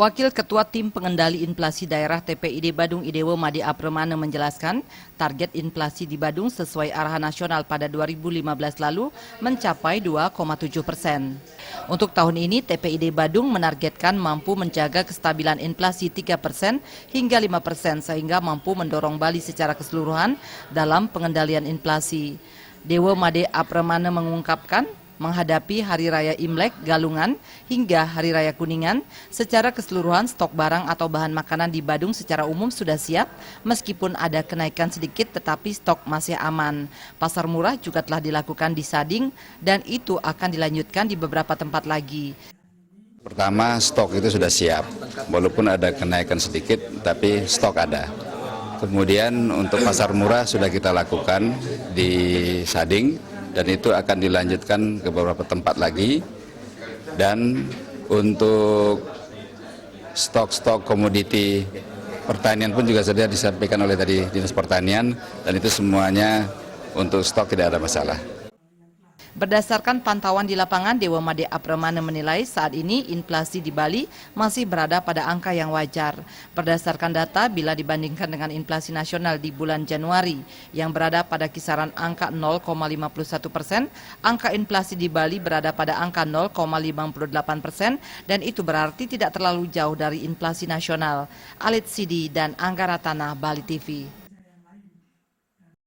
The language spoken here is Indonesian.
Wakil Ketua Tim Pengendali Inflasi Daerah TPID Badung Idewo Made Apremane menjelaskan, target inflasi di Badung sesuai arahan nasional pada 2015 lalu mencapai 2,7%. Untuk tahun ini, TPID Badung menargetkan mampu menjaga kestabilan inflasi 3% hingga 5% sehingga mampu mendorong Bali secara keseluruhan dalam pengendalian inflasi. Dewo Made Apremane mengungkapkan, menghadapi Hari Raya Imlek, Galungan, hingga Hari Raya Kuningan, secara keseluruhan stok barang atau bahan makanan di Badung secara umum sudah siap, meskipun ada kenaikan sedikit tetapi stok masih aman. Pasar murah juga telah dilakukan di Sading dan itu akan dilanjutkan di beberapa tempat lagi. Pertama, stok itu sudah siap, walaupun ada kenaikan sedikit, tapi stok ada. Kemudian untuk pasar murah sudah kita lakukan di Sading, dan itu akan dilanjutkan ke beberapa tempat lagi. Dan untuk stok-stok komoditi pertanian pun juga sudah disampaikan oleh tadi Dinas Pertanian, dan itu semuanya untuk stok tidak ada masalah. Berdasarkan pantauan di lapangan, Dewo Made Apremane menilai saat ini inflasi di Bali masih berada pada angka yang wajar. Berdasarkan data, bila dibandingkan dengan inflasi nasional di bulan Januari yang berada pada kisaran angka 0,51%, angka inflasi di Bali berada pada angka 0,58% dan itu berarti tidak terlalu jauh dari inflasi nasional. Alit Sidi dan Angga Ratana, Bali TV.